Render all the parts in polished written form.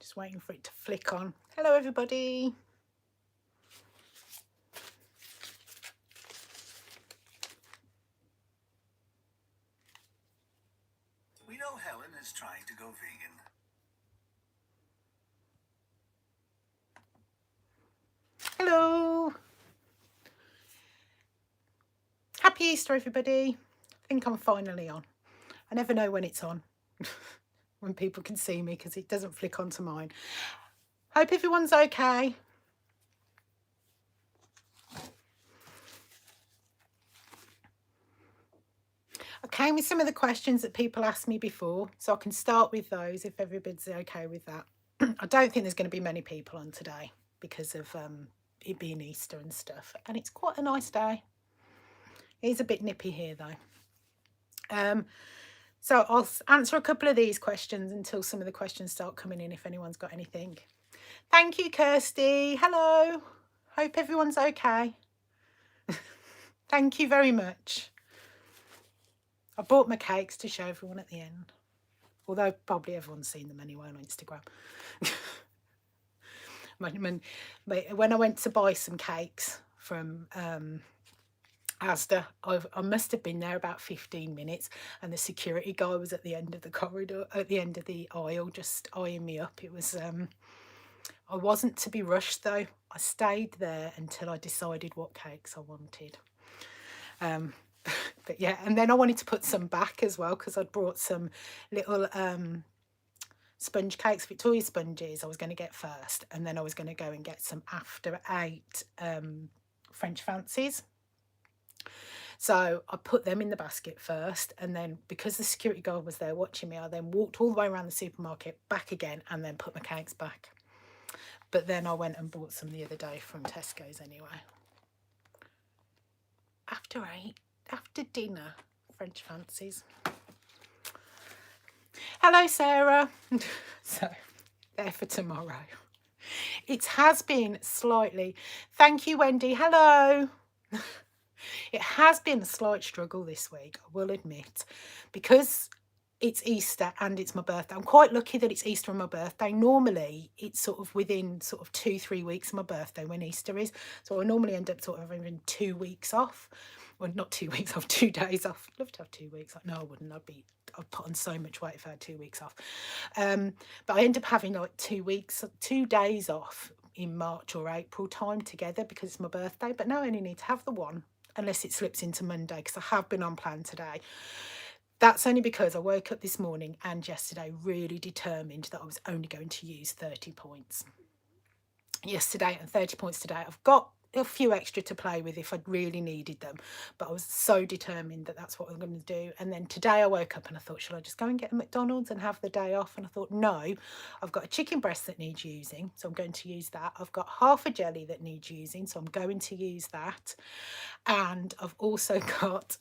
Just waiting for it to flick on. Hello, everybody. We know Helen is trying to go vegan. Hello. Happy Easter, everybody. I think I'm finally on. I never know when it's on, when people can see me, because it doesn't flick onto mine. Hope everyone's okay. I came with some of the questions that people asked me before, so I can start with those if everybody's okay with that. I don't think there's going to be many people on today because of it being Easter and stuff, and it's quite a nice day. It's a bit nippy here though. So I'll answer a couple of these questions until some of the questions start coming in, if anyone's got anything. Thank you, Kirsty. Hello. Hope everyone's okay. Thank you very much. I bought my cakes to show everyone at the end, although probably everyone's seen them anyway on Instagram. When I went to buy some cakes from Asda, I must have been there about 15 minutes, and the security guy was at the end of the corridor, at the end of the aisle, just eyeing me up. It was I wasn't to be rushed though. I stayed there until I decided what cakes I wanted. But yeah, and then I wanted to put some back as well, because I'd brought some little sponge cakes, Victoria sponges I was going to get first, and then I was going to go and get some after 8 French fancies. So I put them in the basket first, and then because the security guard was there watching me, I then walked all the way around the supermarket, back again, and then put my cakes back. But then I went and bought some the other day from Tesco's anyway. After 8, after dinner, French fancies. Hello, Sarah. So, there for tomorrow. It has been slightly... Thank you, Wendy. Hello. It has been a slight struggle this week, I will admit, because it's Easter and it's my birthday. I'm quite lucky that it's Easter and my birthday. Normally, it's sort of within sort of 2-3 weeks of my birthday when Easter is. So I normally end up sort of having 2 weeks off. Well, not 2 weeks off, 2 days off. I'd love to have 2 weeks off. No, I wouldn't. I'd put on so much weight if I had 2 weeks off. But I end up having like 2 days off in March or April time together because it's my birthday. But now I only need to have the one, unless it slips into Monday, because I have been on plan today. That's only because I woke up this morning and yesterday really determined that I was only going to use 30 points. Yesterday and 30 points today. I've got a few extra to play with if I'd really needed them, but I was so determined that that's what I'm going to do. And then today I woke up and I thought, shall I just go and get a McDonald's and have the day off? And I thought, no, I've got a chicken breast that needs using, so I'm going to use that. I've got half a jelly that needs using, so I'm going to use that. And I've also got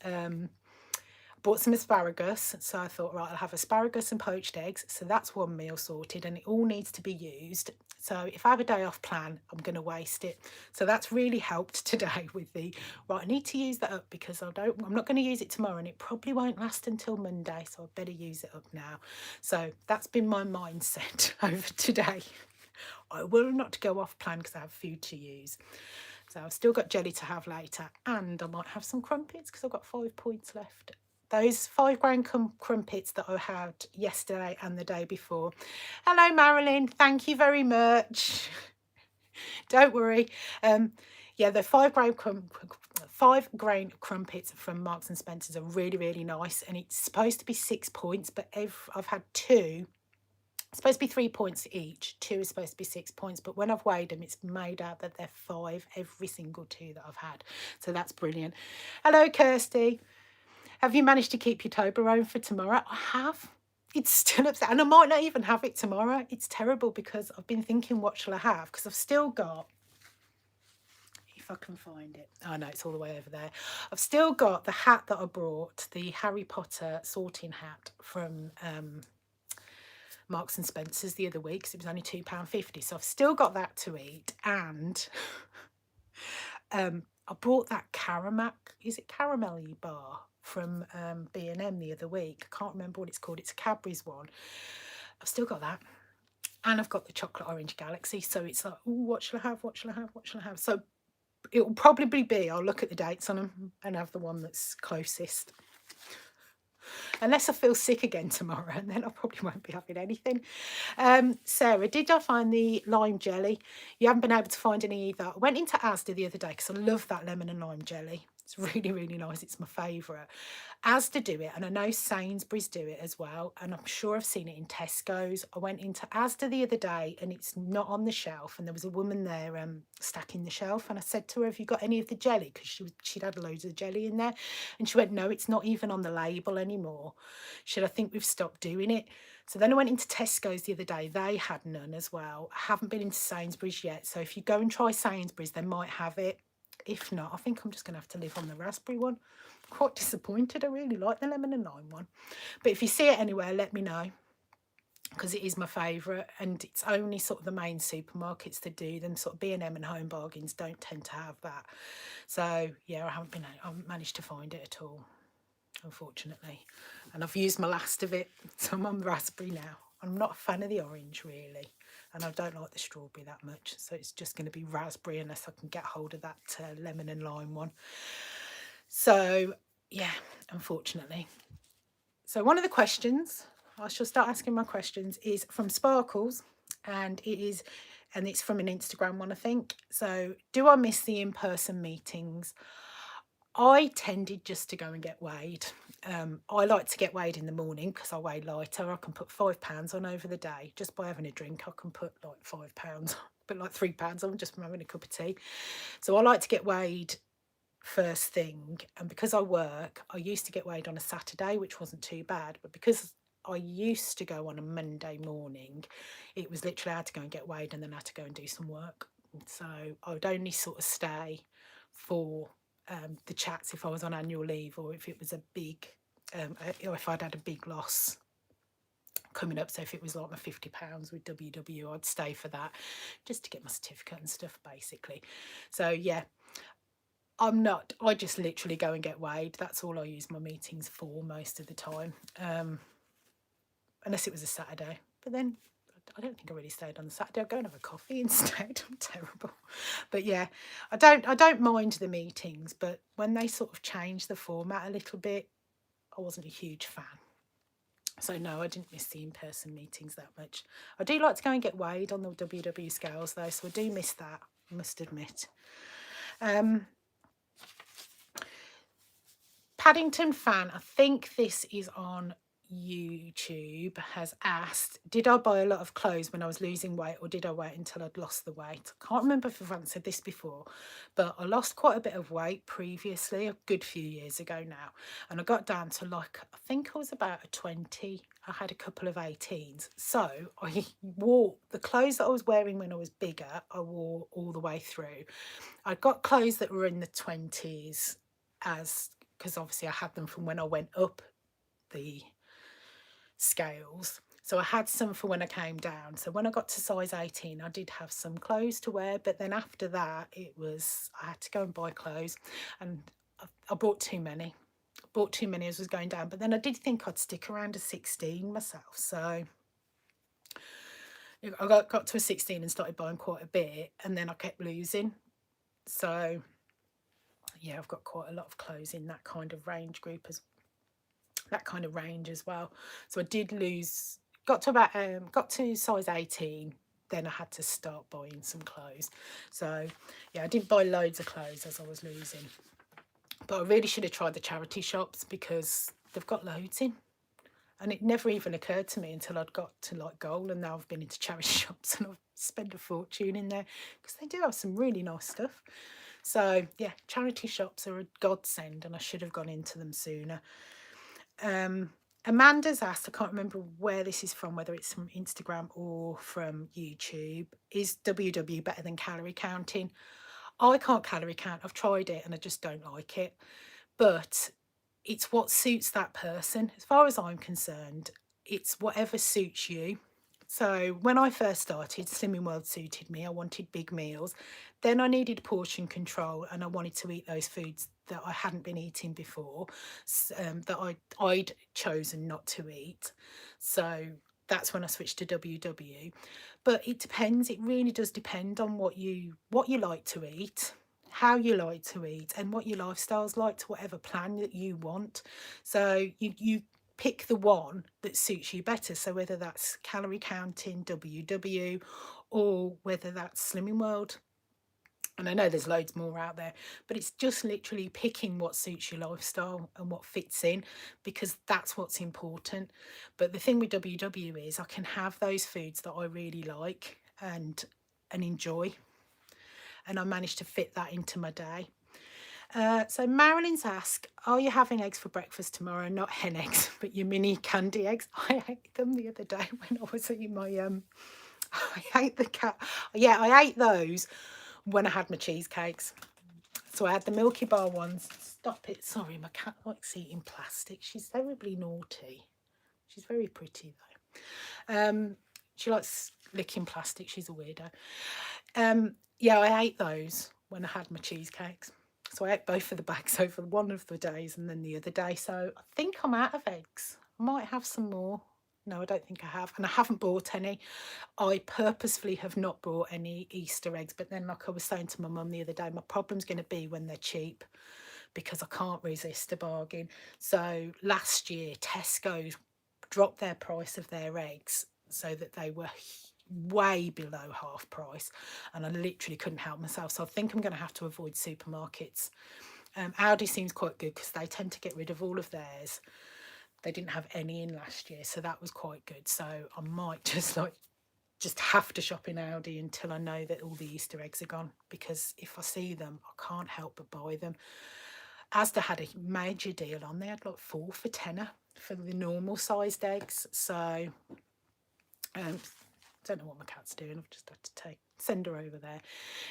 bought some asparagus, so I thought, right, I'll have asparagus and poached eggs, so that's one meal sorted, and it all needs to be used. So if I have a day off plan, I'm going to waste it. So that's really helped today with the, right, I need to use that up because I'm not going to use it tomorrow, and it probably won't last until Monday, so I better use it up now. So that's been my mindset over today. I will not go off plan because I have food to use. So I've still got jelly to have later, and I might have some crumpets because I've got 5 points left. Those 5 gram crumpets that I had yesterday and the day before. Hello, Marilyn. Thank you very much. Don't worry. Yeah, the 5 grain crumpets from Marks and Spencer's are really, really nice, and it's supposed to be 6 points, but I've had 2. It's supposed to be 3 points each. 2 is supposed to be 6 points, but when I've weighed them, it's made out that they're 5 every single 2 that I've had. So that's brilliant. Hello, Kirsty. Have you managed to keep your Toblerone for tomorrow? I have. It's still upset, and I might not even have it tomorrow. It's terrible because I've been thinking, what shall I have? Because I've still got, if I can find it. Oh no, it's all the way over there. I've still got the hat that I brought, the Harry Potter sorting hat from Marks and Spencer's the other week, because it was only £2.50. So I've still got that to eat, and I brought that caramelly bar from B&M the other week. I can't remember what it's called. It's a Cadbury's one. I've still got that. And I've got the chocolate orange galaxy. So it's like, ooh, what shall I have? What shall I have? What shall I have? So it will probably be, I'll look at the dates on them and have the one that's closest. Unless I feel sick again tomorrow, and then I probably won't be having anything. Sarah, did I find the lime jelly? You haven't been able to find any either. I went into Asda the other day because I love that lemon and lime jelly. It's really, really nice. It's my favourite. Asda do it, and I know Sainsbury's do it as well, and I'm sure I've seen it in Tesco's. I went into Asda the other day, and it's not on the shelf, and there was a woman there stacking the shelf, and I said to her, have you got any of the jelly? Because she'd had loads of jelly in there, and she went, no, it's not even on the label anymore. She said, I think we've stopped doing it. So then I went into Tesco's the other day. They had none as well. I haven't been into Sainsbury's yet, so if you go and try Sainsbury's, they might have it. If not, I think I'm just going to have to live on the raspberry one. I'm quite disappointed. I really like the lemon and lime one. But if you see it anywhere, let me know, because it is my favourite, and it's only sort of the main supermarkets that do them. Sort of B&M and Home Bargains don't tend to have that. So yeah, I haven't managed to find it at all, unfortunately. And I've used my last of it, so I'm on raspberry now. I'm not a fan of the orange really, and I don't like the strawberry that much, so it's just going to be raspberry unless I can get hold of that lemon and lime one. So yeah, unfortunately. So one of the questions, I shall start asking my questions, is from Sparkles, and it's from an Instagram one, I think. So, do I miss the in-person meetings? I tended just to go and get weighed. I like to get weighed in the morning because I weigh lighter. I can put £5 on over the day just by having a drink. I can put like £5, but like £3 on just from having a cup of tea. So I like to get weighed first thing, and because I work, I used to get weighed on a Saturday, which wasn't too bad, but because I used to go on a Monday morning, it was literally I had to go and get weighed and then I had to go and do some work. So I would only sort of stay for the chats if I was on annual leave, or if it was a big or if I'd had a big loss coming up. So if it was like my £50 with WW, I'd stay for that just to get my certificate and stuff, basically. So yeah, I just literally go and get weighed. That's all I use my meetings for most of the time, unless it was a Saturday. But then I don't think I really stayed on the Saturday. I'd go and have a coffee instead. I'm terrible. But yeah, I don't mind the meetings, but when they sort of change the format a little bit, I wasn't a huge fan. So no, I didn't miss the in-person meetings that much. I do like to go and get weighed on the WW scales though, so I do miss that, I must admit. Paddington fan, I think this is on YouTube, has asked, did I buy a lot of clothes when I was losing weight, or did I wait until I'd lost the weight? I can't remember if I've answered this before, but I lost quite a bit of weight previously, a good few years ago now, and I got down to like, I think I was about a 20. I had a couple of 18s. So I wore the clothes that I was wearing when I was bigger, I wore all the way through. I got clothes that were in the 20s because obviously I had them from when I went up the scales. So I had some for when I came down. So when I got to size 18, I did have some clothes to wear. But then after that, I had to go and buy clothes. And I bought too many. I bought too many as I was going down. But then I did think I'd stick around a 16 myself. So I got to a 16 and started buying quite a bit. And then I kept losing. So yeah, I've got quite a lot of clothes in that kind of range as well. So I did lose, got to size 18, then I had to start buying some clothes. So yeah, I didn't buy loads of clothes as I was losing, but I really should have tried the charity shops because they've got loads in. And it never even occurred to me until I'd got to like goal, and now I've been into charity shops and I've spent a fortune in there because they do have some really nice stuff. So yeah, charity shops are a godsend, and I should have gone into them sooner. Amanda's asked, I can't remember where this is from, whether it's from Instagram or from YouTube, is WW better than calorie counting? I can't calorie count. I've tried it and I just don't like it. But it's what suits that person. As far as I'm concerned, it's whatever suits you. So when I first started, Slimming World suited me. I wanted big meals. Then I needed portion control, and I wanted to eat those foods that I hadn't been eating before, that I'd chosen not to eat. So that's when I switched to WW. But it depends. It really does depend on what you like to eat, how you like to eat, and what your lifestyle's like, to whatever plan that you want. So you pick the one that suits you better. So whether that's calorie counting, WW, or whether that's Slimming World. And I know there's loads more out there, but it's just literally picking what suits your lifestyle and what fits in, because that's what's important. But the thing with WW is I can have those foods that I really like and enjoy, and I managed to fit that into my day. So Marilyn's asked, are you having eggs for breakfast tomorrow? Not hen eggs, but your mini candy eggs. I ate them the other day when I was eating my I ate the cat. Yeah, I ate those when I had my cheesecakes. So I had the Milky Bar ones. Stop it. Sorry, my cat likes eating plastic. She's terribly naughty. She's very pretty though. She likes licking plastic. She's a weirdo. Yeah, I ate those when I had my cheesecakes. So I ate both of the bags over one of the days and then the other day. So I think I'm out of eggs. I might have some more. No, I don't think I have. And I haven't bought any. I purposefully have not bought any Easter eggs. But then, like I was saying to my mum the other day, my problem's going to be when they're cheap, because I can't resist a bargain. So last year, Tesco's dropped their price of their eggs so that they were way below half price, and I literally couldn't help myself. So I think I'm going to have to avoid supermarkets. Aldi seems quite good because they tend to get rid of all of theirs. They didn't have any in last year, so that was quite good. So I might just have to shop in Aldi until I know that all the Easter eggs are gone, because if I see them, I can't help but buy them. Asda had a major deal on. They had like 4 for tenner for the normal sized eggs. So don't know what my cat's doing. I've just had to send her over there.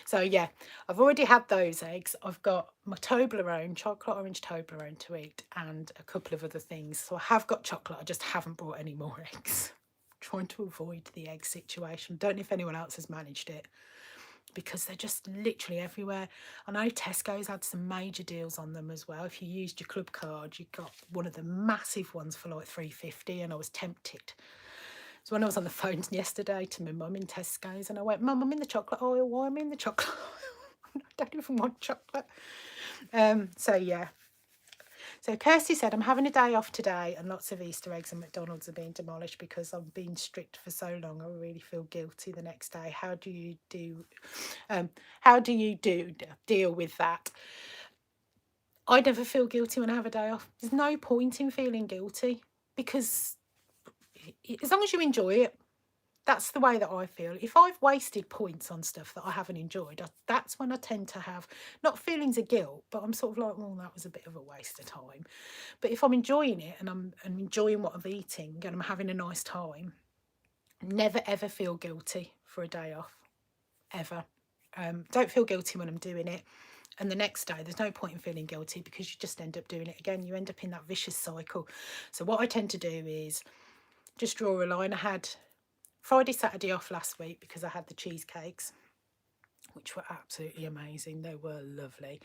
So yeah, I've already had those eggs. I've got my Toblerone, chocolate orange Toblerone to eat, and a couple of other things. So I have got chocolate. I just haven't brought any more eggs. Trying to avoid the egg situation. Don't know if anyone else has managed it, because they're just literally everywhere. I know Tesco's had some major deals on them as well. If you used your club card, you got one of the massive ones for like $3.50, and I was tempted. So when I was on the phone yesterday to my mum in Tesco's, and I went, Mum, I'm in the chocolate aisle. Why am I in the chocolate aisle? I don't even want chocolate. So yeah. So Kirsty said, I'm having a day off today, and lots of Easter eggs and McDonald's are being demolished because I've been strict for so long. I really feel guilty the next day. How do you deal with that? I never feel guilty when I have a day off. There's no point in feeling guilty, because as long as you enjoy it, that's the way that I feel. If I've wasted points on stuff that I haven't enjoyed, that's when I tend to have, not feelings of guilt, but I'm sort of like, well, that was a bit of a waste of time. But if I'm enjoying it and I'm enjoying what I'm eating and I'm having a nice time, never ever feel guilty for a day off, ever. Don't feel guilty when I'm doing it. And the next day, there's no point in feeling guilty, because you just end up doing it again. You end up in that vicious cycle. So what I tend to do is just draw a line. I had Friday, Saturday off last week because I had the cheesecakes, which were absolutely amazing. They were lovely.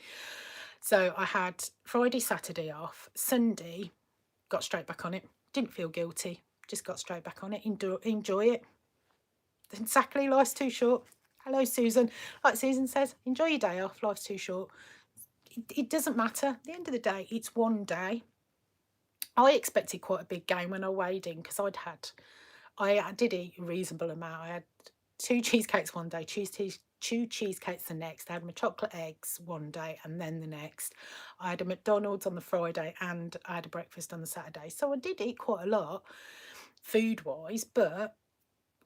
So I had Friday, Saturday off. Sunday, got straight back on it. Didn't feel guilty. Just got straight back on it. Enjoy it. Exactly. Life's too short. Hello, Susan. Like Susan says, enjoy your day off. Life's too short. It doesn't matter. At the end of the day, it's one day. I expected quite a big gain when I weighed in, because I did eat a reasonable amount. I had 2 cheesecakes one day, 2 cheesecakes the next. I had my chocolate eggs one day, and then the next. I had a McDonald's on the Friday, and I had a breakfast on the Saturday. So I did eat quite a lot food-wise, but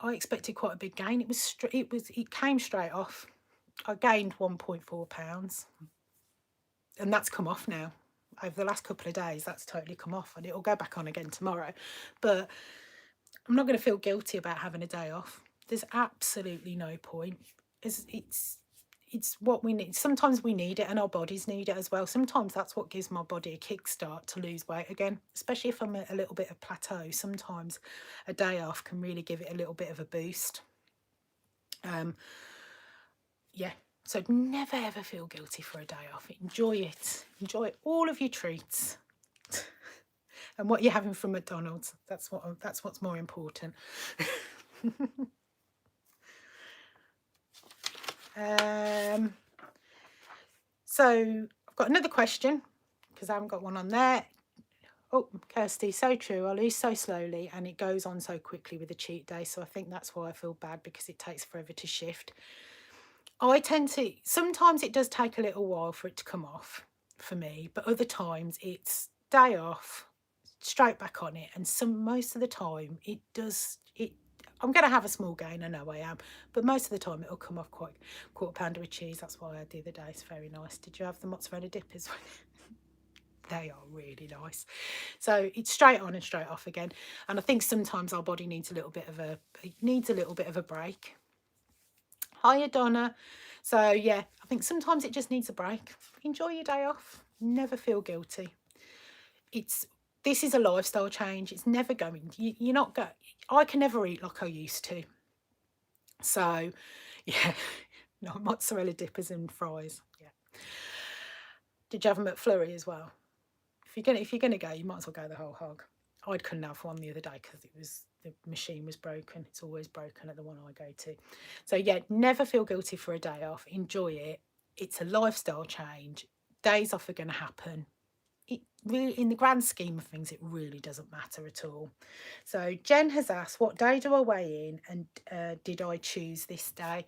I expected quite a big gain. It came straight off. I gained 1.4 pounds, and that's come off now. Over the last couple of days, that's totally come off, and it'll go back on again tomorrow. But I'm not going to feel guilty about having a day off. There's absolutely no point. It's what we need. Sometimes we need it, and our bodies need it as well. Sometimes that's what gives my body a kickstart to lose weight again, especially if I'm at a little bit of plateau. Sometimes a day off can really give it a little bit of a boost. Yeah, so never ever feel guilty for a day off. Enjoy it. Enjoy all of your treats. and what you're having from McDonald's. That's what's more important. So I've got another question because I haven't got one on there. Oh, Kirsty, so true. I lose so slowly and it goes on so quickly with a cheat day. So I think that's why I feel bad, because it takes forever to shift. I tend to, sometimes it does take a little while for it to come off for me, but other times it's day off, straight back on it. And most of the time it does, I'm going to have a small gain, I know I am, but most of the time it'll come off quite. Quarter pounder of cheese, that's why I had the other day. It's very nice. Did you have the mozzarella dippers? They are really nice. So it's straight on and straight off again. And I think sometimes our body needs a little bit of a break. Hiya, Donna. So yeah, I think sometimes it just needs a break. Enjoy your day off. Never feel guilty. This is a lifestyle change. It's never going. You're not go. I can never eat like I used to. So yeah, no mozzarella dippers and fries. Yeah. Did you have them at McFlurry as well? If you're gonna go, you might as well go the whole hog. I couldn't have one the other day because the machine was broken. It's always broken at the one I go to. So yeah, never feel guilty for a day off. Enjoy it. It's a lifestyle change. Days off are going to happen. It really, in the grand scheme of things, it really doesn't matter at all. So Jen has asked, what day do I weigh in, and did I choose this day?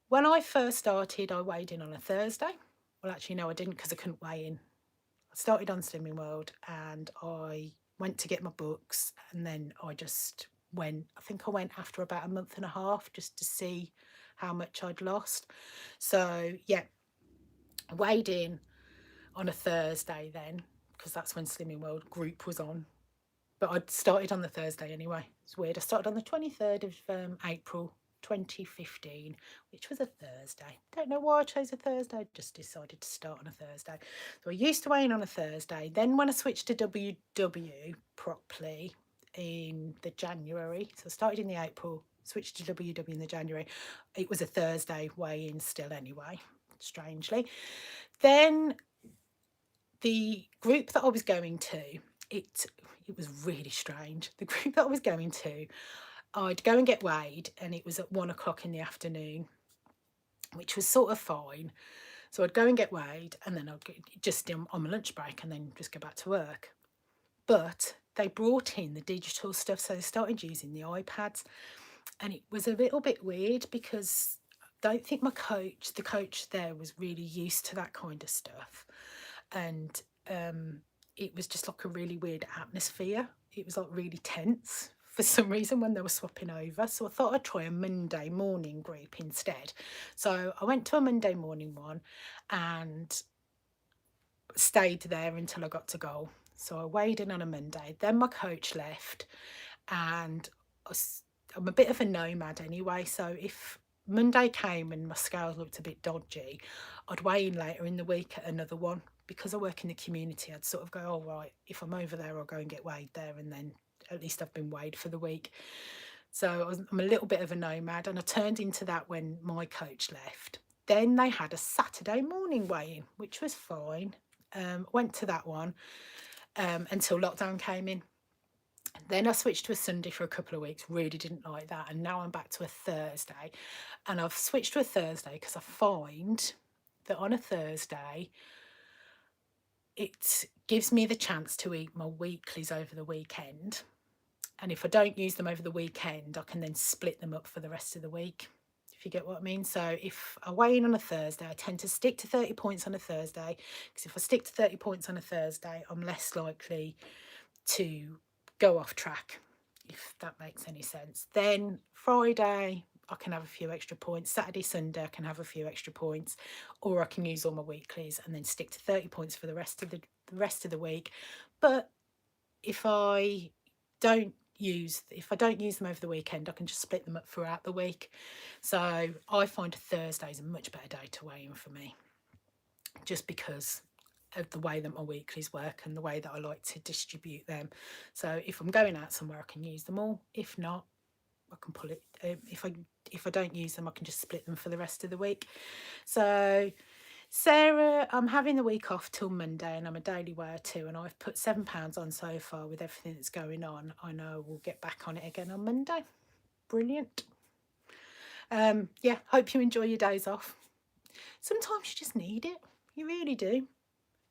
When I first started, I weighed in on a Thursday. Well, actually, no, I didn't, because I couldn't weigh in. I started on Slimming World and I went to get my books, and then I just went. I think I went after about a month and a half just to see how much I'd lost. So yeah, I weighed in on a Thursday then, because that's when Slimming World group was on. But I'd started on the Thursday anyway. It's weird. I started on the 23rd of April 2015, which was a Thursday. Don't know why I chose a Thursday. I just decided to start on a Thursday. So I used to weigh in on a Thursday. Then when I switched to WW properly in the January, so I started in the April, switched to WW in the January, it was a Thursday weigh-in still anyway, strangely. Then the group that I was going to, it was really strange. The group that I was going to, I'd go and get weighed, and it was at 1 o'clock in the afternoon, which was sort of fine. So I'd go and get weighed, and then I'd just on my lunch break, and then just go back to work. But they brought in the digital stuff, so they started using the iPads, and it was a little bit weird because I don't think the coach there was really used to that kind of stuff. And it was just like a really weird atmosphere. It was like really tense for some reason when they were swapping over. So I thought I'd try a Monday morning group instead. So I went to a Monday morning one and stayed there until I got to goal. So I weighed in on a Monday. Then my coach left, and I'm a bit of a nomad anyway. So if Monday came and my scales looked a bit dodgy, I'd weigh in later in the week at another one. Because I work in the community, I'd sort of go, oh, right, if I'm over there, I'll go and get weighed there, and then at least I've been weighed for the week. So I'm a little bit of a nomad, and I turned into that when my coach left. Then they had a Saturday morning weigh-in, which was fine. Went to that one until lockdown came in. Then I switched to a Sunday for a couple of weeks, really didn't like that. And now I'm back to a Thursday. And I've switched to a Thursday because I find that on a Thursday, it gives me the chance to eat my weeklies over the weekend. And if I don't use them over the weekend, I can then split them up for the rest of the week, if you get what I mean. So if I weigh in on a Thursday, I tend to stick to 30 points on a Thursday, because if I stick to 30 points on a Thursday, I'm less likely to go off track, if that makes any sense. Then Friday, I can have a few extra points. Saturday, Sunday, I can have a few extra points, or I can use all my weeklies and then stick to 30 points for the rest of the week. But if I don't use them over the weekend, I can just split them up throughout the week. So I find Thursday is a much better day to weigh in for me, just because of the way that my weeklies work and the way that I like to distribute them. So if I'm going out somewhere, I can use them all. If not, I can pull it. If I don't use them, I can just split them for the rest of the week. So Sarah, I'm having the week off till Monday and I'm a daily wear too, and I've put £7 on so far with everything that's going on. I know we'll get back on it again on Monday. Brilliant. Yeah, hope you enjoy your days off. Sometimes you just need it. You really do.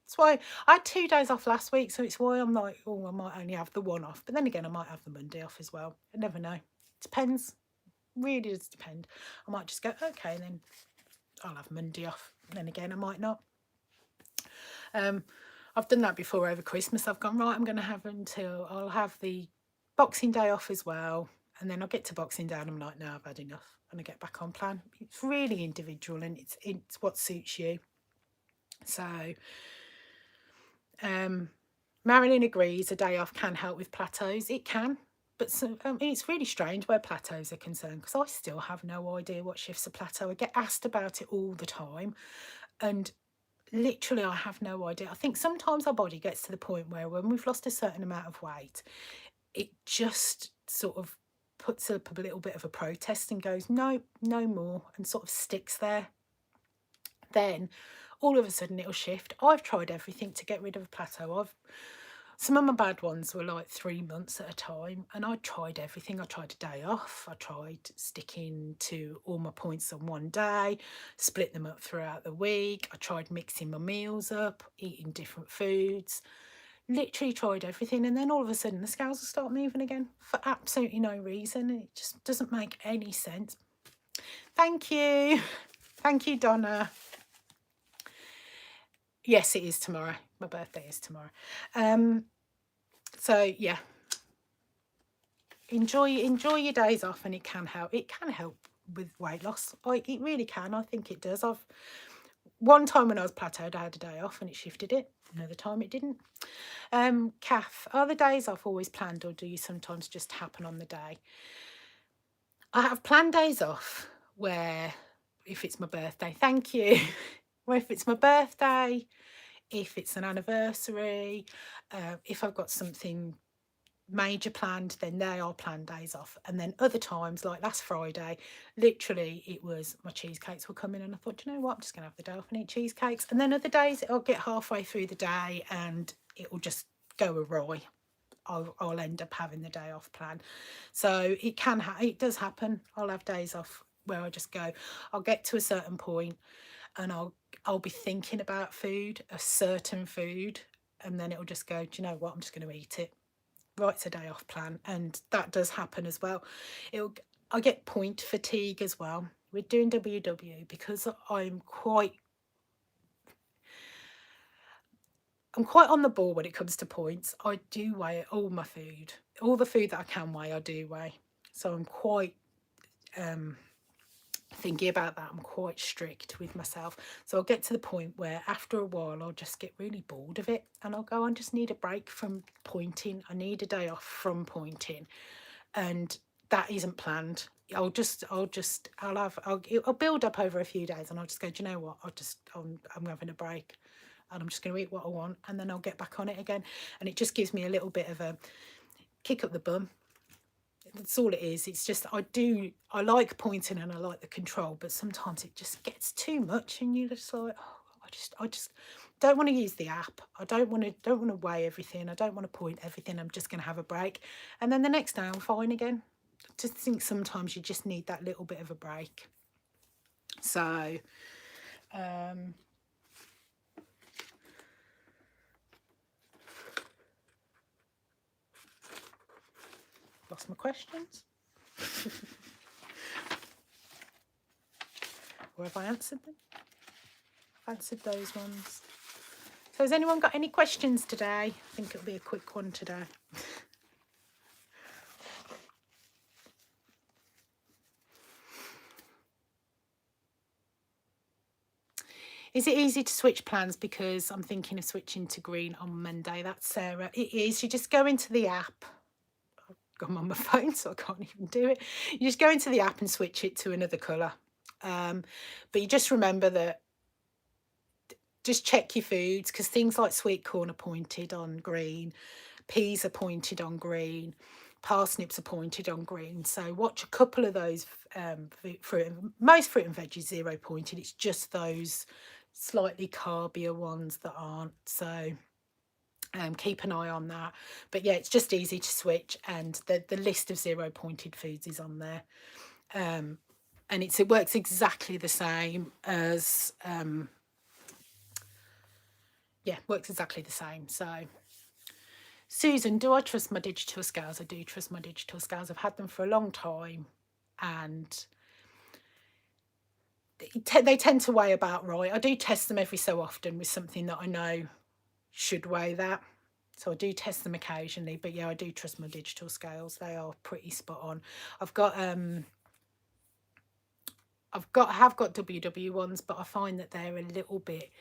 That's why I had 2 days off last week, so it's why I'm like, oh, I might only have the one off. But then again, I might have the Monday off as well. I never know. Depends. Really does depend. I might just go, okay, then I'll have Monday off. Then again, I might not. I've done that before over Christmas. I've gone, right, I'm going to have I'll have the Boxing Day off as well. And then I'll get to Boxing Day and I'm like, no, I've had enough. And I get back on plan. It's really individual and it's what suits you. So, Marilyn agrees a day off can help with plateaus. It can. But it's really strange where plateaus are concerned because I still have no idea what shifts a plateau. I get asked about it all the time. And literally, I have no idea. I think sometimes our body gets to the point where when we've lost a certain amount of weight, it just sort of puts up a little bit of a protest and goes, no, no more, and sort of sticks there. Then all of a sudden it'll shift. I've tried everything to get rid of a plateau. Some of my bad ones were like 3 months at a time, and I tried everything. I tried a day off. I tried sticking to all my points on one day, split them up throughout the week. I tried mixing my meals up, eating different foods. Literally tried everything, and then all of a sudden the scales will start moving again for absolutely no reason. It just doesn't make any sense. Thank you. Thank you, Donna. Yes, it is tomorrow. My birthday is tomorrow. So yeah, enjoy your days off, and it can help. It can help with weight loss. It really can. I think it does. One time when I was plateaued, I had a day off and it shifted it. Another time it didn't. Kath, are the days off always planned, or do you sometimes just happen on the day? I have planned days off where, if it's my birthday, thank you. Where if it's my birthday, if it's an anniversary, if I've got something major planned, then they are planned days off. And then other times, like last Friday, literally it was my cheesecakes were coming, and I thought, you know what, I'm just gonna have the day off and eat cheesecakes. And then other days I'll get halfway through the day and it will just go awry. I'll end up having the day off plan. So it does happen. I'll have days off where I just go, I'll get to a certain point and I'll be thinking about food, a certain food, and then it'll just go, do you know what, I'm just going to eat it. Right, it's a day off plan. And that does happen as well. I get point fatigue as well with doing WW because I'm quite on the ball when it comes to points. I do weigh all my food. All the food that I can weigh, I do weigh. So I'm quite thinking about that. I'm quite strict with myself. So I'll get to the point where after a while I'll just get really bored of it and I'll go, I just need a break from pointing. I need a day off from pointing. And that isn't planned. I'll build up over a few days and I'll just go, do you know what? I'm having a break and I'm just going to eat what I want, and then I'll get back on it again. And it just gives me a little bit of a kick up the bum. That's all it is. It's just I like pointing and I like the control, but sometimes it just gets too much and you're just like, oh, I just don't want to use the app. I don't want to weigh everything. I don't want to point everything. I'm just going to have a break. And then the next day I'm fine again. I just think sometimes you just need that little bit of a break. So, lost my questions. Or have I answered them? I've answered those ones. So has anyone got any questions today? I think it'll be a quick one today. Is it easy to switch plans? Because I'm thinking of switching to green on Monday. That's Sarah. It is. You just go into the app. I'm on my phone, so I can't even do it. You just go into the app and switch it to another colour. But you just remember that, just check your foods, because things like sweet corn are pointed on green, peas are pointed on green, parsnips are pointed on green. So watch a couple of those fruit. Most fruit and veg is 0 pointed. It's just those slightly carbier ones that aren't. So keep an eye on that. But yeah, it's just easy to switch, and the list of 0 pointed foods is on there. And it works exactly the same as works exactly the same. So Susan, do I trust my digital scales? I do trust my digital scales. I've had them for a long time, and they tend to weigh about right. I do test them every so often with something that I know should weigh that. So I do test them occasionally, but yeah, I do trust my digital scales. They are pretty spot on. I've got WW ones, but I find that they're a little bit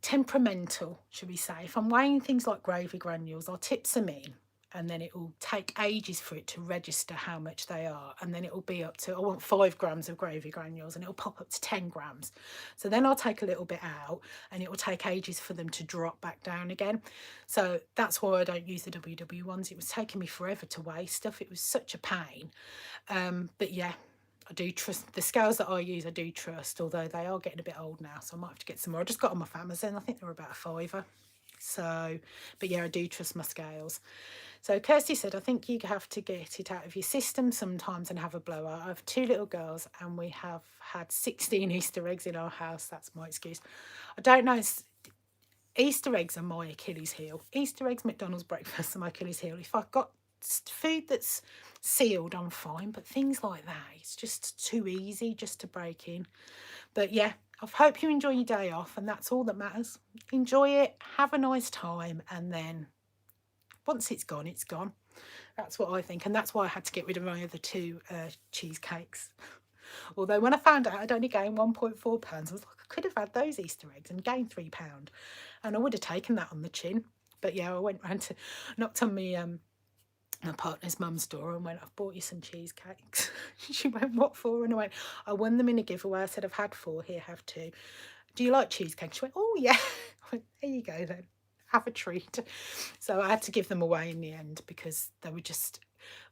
temperamental, should we say. If I'm weighing things like gravy granules, I'll tip some in, and then it will take ages for it to register how much they are, and then it will be up to, I want 5 grams of gravy granules, and it'll pop up to 10 grams. So then I'll take a little bit out, and it will take ages for them to drop back down again. So that's why I don't use the WW ones. It was taking me forever to weigh stuff. It was such a pain. But yeah, I do trust the scales that I use. I do trust, although they are getting a bit old now, so I might have to get some more. I just got them off Amazon. I think they were about £5. So, but yeah, I do trust my scales. So Kirsty said, I think you have to get it out of your system sometimes and have a blowout. I have 2 little girls, and we have had 16 Easter eggs in our house. That's my excuse. I don't know. Easter eggs are my Achilles heel. Easter eggs, McDonald's breakfast are my Achilles heel. If I've got food that's sealed, I'm fine, but things like that, it's just too easy just to break in. But yeah, I hope you enjoy your day off, and that's all that matters. Enjoy it, have a nice time, and then once it's gone, it's gone. That's what I think, and that's why I had to get rid of my other 2 cheesecakes. Although when I found out I'd only gained 1.4 pounds, I was like, I could have had those Easter eggs and gained £3, and I would have taken that on the chin. But yeah, I went round to, knocked on my partner's mum's door and went, I've bought you some cheesecakes. She went, what for? And I went, I won them in a giveaway. I said, I've had 4, here, have 2. Do you like cheesecake? She went, oh yeah. I went, there you go then, have a treat. So I had to give them away in the end, because they were just,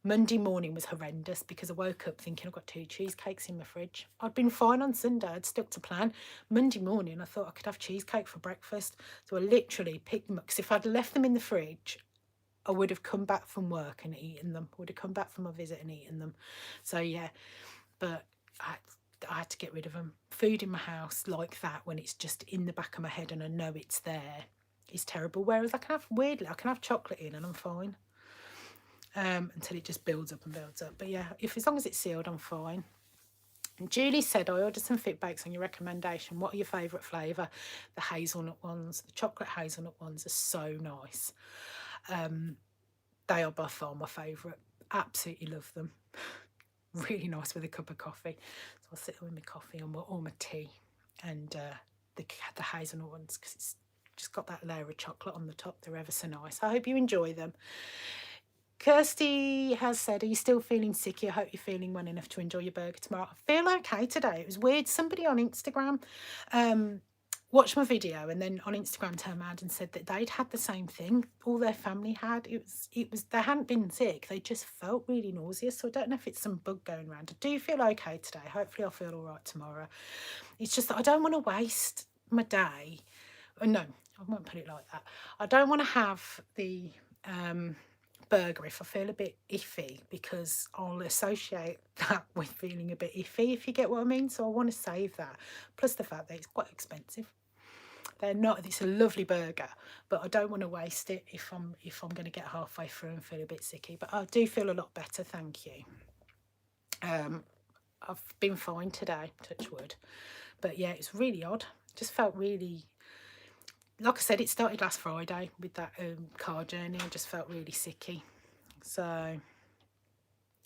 Monday morning was horrendous, because I woke up thinking I've got 2 cheesecakes in my fridge. I'd been fine on Sunday, I'd stuck to plan. Monday morning I thought I could have cheesecake for breakfast, so I literally picked them up, because if I'd left them in the fridge, I would have come back from work and eaten them. Would have come back from my visit and eaten them. So yeah, but I had to get rid of them. Food in my house like that, when it's just in the back of my head and I know it's there, is terrible. Whereas I can have chocolate in and I'm fine. Until it just builds up and builds up. But yeah, as long as it's sealed, I'm fine. And Julie said, I ordered some fit bakes on your recommendation. What are your favourite flavour? The hazelnut ones. The chocolate hazelnut ones are so nice. They are by far my favourite. Absolutely love them. Really nice with a cup of coffee. So I'll sit with my coffee or my tea, and the hazelnut ones, because it's just got that layer of chocolate on the top. They're ever so nice. I hope you enjoy them. Kirsty has said, are you still feeling sicky? I hope you're feeling well enough to enjoy your burger tomorrow. I feel okay today. It was weird. Somebody on Instagram watched my video, and then on Instagram turned around and said that they'd had the same thing. All their family had. It was they hadn't been sick. They just felt really nauseous. So I don't know if it's some bug going around. I do feel okay today. Hopefully I'll feel all right tomorrow. It's just that I don't want to waste my day. No, I won't put it like that. I don't want to have the burger if I feel a bit iffy, because I'll associate that with feeling a bit iffy, if you get what I mean. So I want to save that. Plus the fact that it's quite expensive. It's a lovely burger, but I don't want to waste it if I'm going to get halfway through and feel a bit sicky. But I do feel a lot better, thank you. I've been fine today, touch wood. But yeah, it's really odd. Just felt really, like I said, it started last Friday with that car journey. I just felt really sicky. So,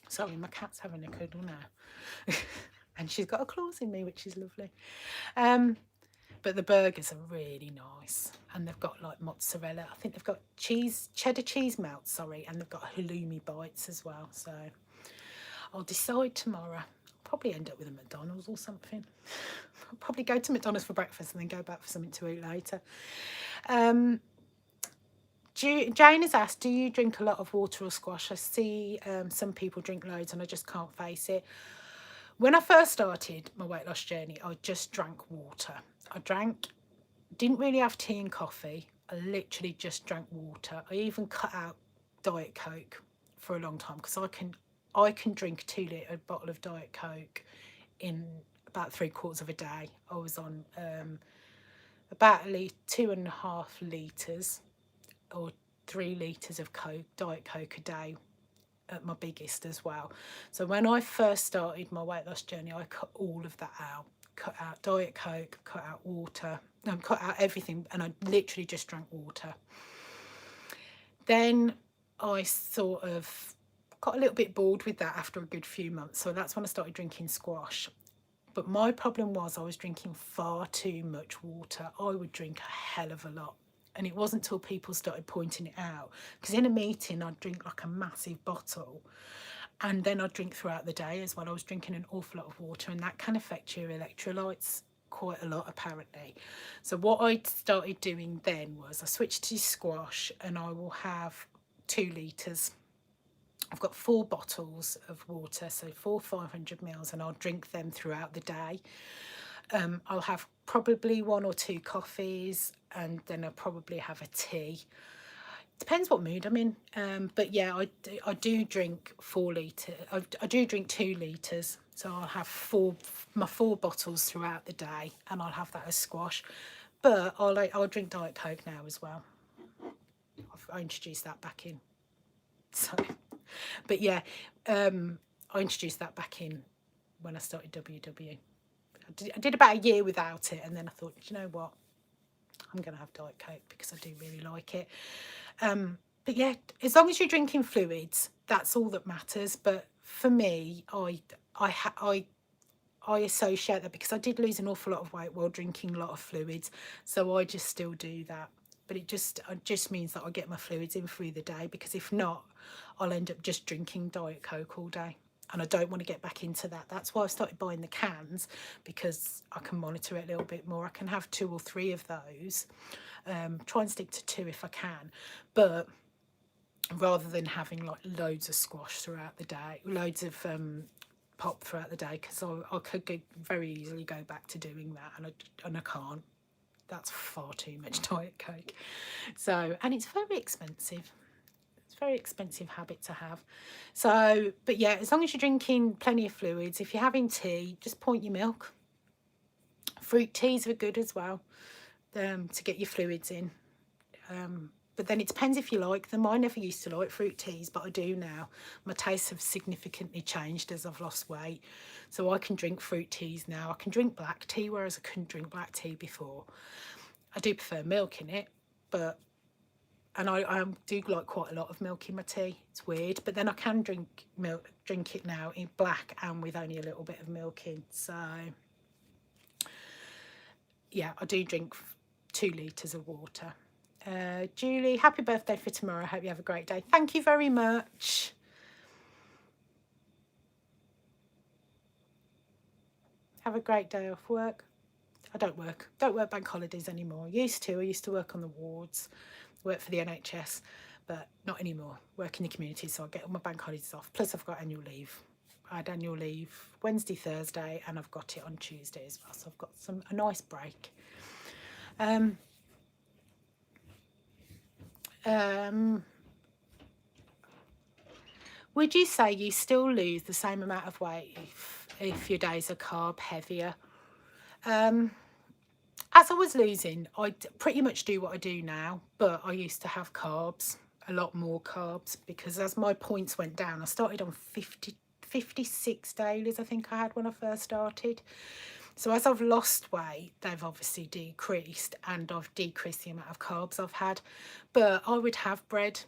sorry, my cat's having a cuddle now. And she's got a claws in me, which is lovely. But the burgers are really nice, and they've got like mozzarella. I think they've got cheddar cheese melts, and they've got halloumi bites as well. So I'll decide tomorrow. I'll probably end up with a McDonald's or something. I'll probably go to McDonald's for breakfast and then go back for something to eat later. Jane has asked, do you drink a lot of water or squash? I see some people drink loads and I just can't face it. when I first started my weight loss journey, I just drank water. Didn't really have tea and coffee. I literally just drank water. I even cut out Diet Coke for a long time because I can drink a 2 litre bottle of Diet Coke in about 3/4 of a day. I was on about 2.5 litres or 3 litres of Coke, Diet Coke a day at my biggest as well. So when I first started my weight loss journey, I cut all of that out. Cut out Diet Coke, cut out water, cut out everything, and I literally just drank water. Then I sort of got a little bit bored with that after a good few months. So that's when I started drinking squash. But my problem was I was drinking far too much water. I would drink a hell of a lot. And it wasn't until people started pointing it out. Because in a meeting, I'd drink like a massive bottle. And then I'd drink throughout the day as well. I was drinking an awful lot of water, and that can affect your electrolytes quite a lot, apparently. So what I started doing then was I switched to squash, and I will have 2 litres. I've got 4 bottles of water, so 4 500 ml, and I'll drink them throughout the day. I'll have probably 1 or 2 coffees, and then I'll probably have a tea. Depends what mood I'm in. But yeah, I do drink 4 litres. I do drink 2 litres. So I'll have my 4 bottles throughout the day, and I'll have that as squash. But I'll drink Diet Coke now as well. I introduced that back in. So, but yeah, I introduced that back in when I started WW. I did about a year without it, and then I thought, you know what, I'm going to have Diet Coke because I do really like it. But yeah, as long as you're drinking fluids, that's all that matters. But for me, I associate that because I did lose an awful lot of weight while drinking a lot of fluids, so I just still do that. But it just means that I get my fluids in through the day, because if not, I'll end up just drinking Diet Coke all day. And I don't want to get back into that. That's why I started buying the cans, because I can monitor it a little bit more. I can have 2 or 3 of those. Try and stick to 2 if I can. But rather than having like loads of squash throughout the day, loads of pop throughout the day, because I could very easily go back to doing that, and I can't. That's far too much Diet Coke. So, and it's very expensive. It's a very expensive habit to have. So, but yeah, as long as you're drinking plenty of fluids, if you're having tea, just point your milk. Fruit teas are good as well, to get your fluids in. But then it depends if you like them. I never used to like fruit teas, but I do now. My tastes have significantly changed as I've lost weight. So I can drink fruit teas now. I can drink black tea, whereas I couldn't drink black tea before. I do prefer milk in it, and I do like quite a lot of milk in my tea. It's weird, but then I can drink it now in black and with only a little bit of milk in. So yeah, I do drink 2 litres of water. Julie, happy birthday for tomorrow. I hope you have a great day. Thank you very much. Have a great day off work. I don't work bank holidays anymore. I used to work on the wards, work for the NHS, but not anymore. Work in the community, so I get all my bank holidays off. Plus I've got annual leave. I had annual leave Wednesday, Thursday, and I've got it on Tuesday as well. So I've got a nice break. Would you say you still lose the same amount of weight if your days are carb heavier? As I was losing, I pretty much do what I do now, but I used to have carbs, a lot more carbs, because as my points went down, I started on 56 dailies, I think I had when I first started. So as I've lost weight, they've obviously decreased, and I've decreased the amount of carbs I've had. But I would have bread,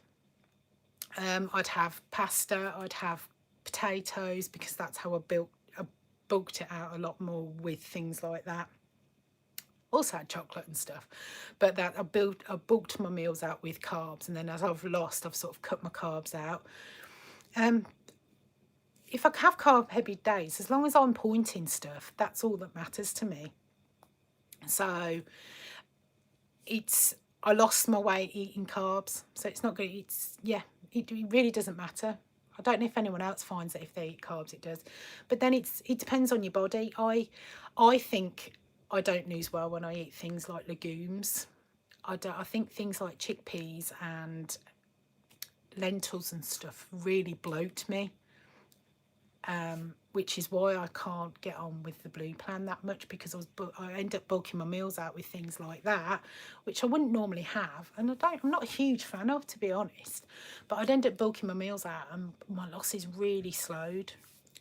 I'd have pasta, I'd have potatoes, because that's how I bulked it out a lot more with things like that. Also had chocolate and stuff, but that I bulked my meals out with carbs, and then as I've lost, I've sort of cut my carbs out. If I have carb heavy days, as long as I'm pointing stuff, that's all that matters to me. So I lost my weight eating carbs, so it's not good. It really doesn't matter. I don't know if anyone else finds that if they eat carbs it does, but then it depends on your body. I think I don't lose well when I eat things like legumes. I think things like chickpeas and lentils and stuff really bloat me, which is why I can't get on with the blue plan that much, because I end up bulking my meals out with things like that, which I wouldn't normally have, and I'm not a huge fan of, to be honest. But I'd end up bulking my meals out, and my losses really slowed,